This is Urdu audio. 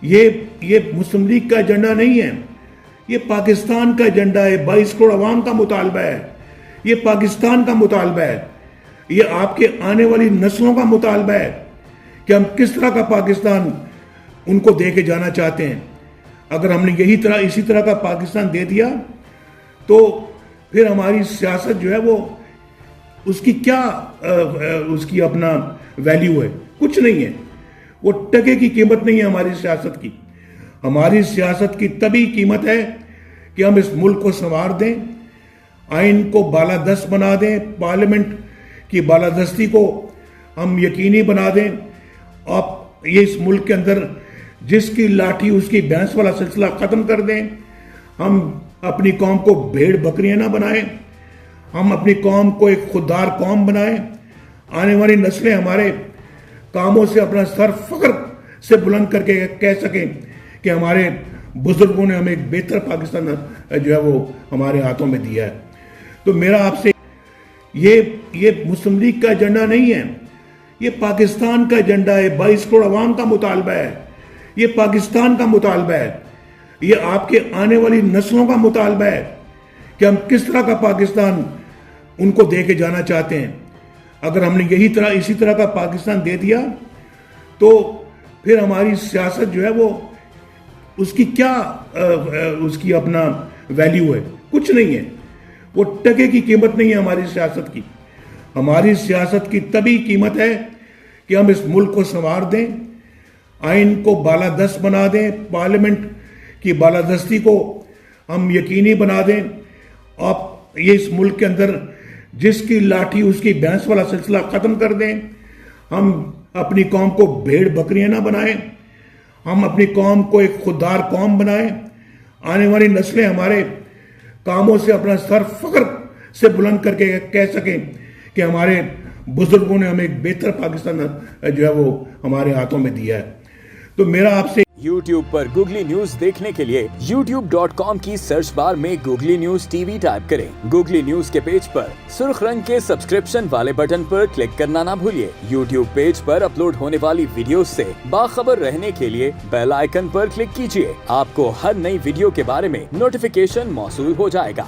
یہ مسلم لیگ کا ایجنڈا نہیں ہے، یہ پاکستان کا ایجنڈا ہے، 22 کروڑ عوام کا مطالبہ ہے، یہ پاکستان کا مطالبہ ہے، یہ آپ کے آنے والی نسلوں کا مطالبہ ہے کہ ہم کس طرح کا پاکستان ان کو دے کے جانا چاہتے ہیں۔ اگر ہم نے اسی طرح کا پاکستان دے دیا تو پھر ہماری سیاست جو ہے وہ اس کی کیا اس کی اپنا ویلیو ہے؟ کچھ نہیں ہے، وہ ٹکے کی قیمت نہیں ہے ہماری سیاست کی۔ ہماری سیاست کی تبھی قیمت ہے کہ ہم اس ملک کو سنوار دیں، آئین کو بالادست بنا دیں، پارلیمنٹ کی بالادستی کو ہم یقینی بنا دیں، اور یہ اس ملک کے اندر جس کی لاٹھی اس کی بھینس والا سلسلہ ختم کر دیں۔ ہم اپنی قوم کو بھیڑ بکریاں نہ بنائیں، ہم اپنی قوم کو ایک خوددار قوم بنائیں، آنے والی نسلیں ہمارے کاموں سے اپنا سر فخر سے بلند کر کے کہہ سکیں کہ ہمارے بزرگوں نے ہمیں ایک بہتر پاکستان جو ہے وہ ہمارے ہاتھوں میں دیا ہے۔ تو میرا آپ سے یہ مسلم لیگ کا ایجنڈا نہیں ہے، یہ پاکستان کا ایجنڈا ہے، 22 کروڑ عوام کا مطالبہ ہے، یہ پاکستان کا مطالبہ ہے، یہ آپ کے آنے والی نسلوں کا مطالبہ ہے کہ ہم کس طرح کا پاکستان ان کو دے کے جانا چاہتے ہیں۔ اگر ہم نے اسی طرح کا پاکستان دے دیا تو پھر ہماری سیاست جو ہے وہ اس کی کیا اس کی اپنا ویلیو ہے؟ کچھ نہیں ہے، وہ ٹکے کی قیمت نہیں ہے ہماری سیاست کی۔ ہماری سیاست کی تبھی قیمت ہے کہ ہم اس ملک کو سنوار دیں، آئین کو بالادست بنا دیں، پارلیمنٹ کی بالادستی کو ہم یقینی بنا دیں، اور یہ اس ملک کے اندر جس کی لاٹھی اس کی بھینس والا سلسلہ ختم کر دیں۔ ہم اپنی قوم کو بھیڑ بکریاں نہ بنائیں، ہم اپنی قوم کو ایک خوددار قوم بنائیں، آنے والی نسلیں ہمارے کاموں سے اپنا سر فخر سے بلند کر کے کہہ سکیں کہ ہمارے بزرگوں نے ہمیں ایک بہتر پاکستان جو ہے وہ ہمارے ہاتھوں میں دیا ہے۔ تو میرا آپ سے YouTube پر گوگلی نیوز دیکھنے کے لیے youtube.com کی سرچ بار میں googly news T V type کریں۔ گوگلی نیوز کے پیج پر سرخ رنگ کے سبسکرپشن والے بٹن پر کلک کرنا نہ بھولیے۔ YouTube پیج پر اپلوڈ ہونے والی ویڈیوز سے باخبر رہنے کے لیے بیل آئیکن پر کلک کیجیے۔ آپ کو ہر نئی ویڈیو کے بارے میں نوٹیفیکیشن موصول ہو جائے گا۔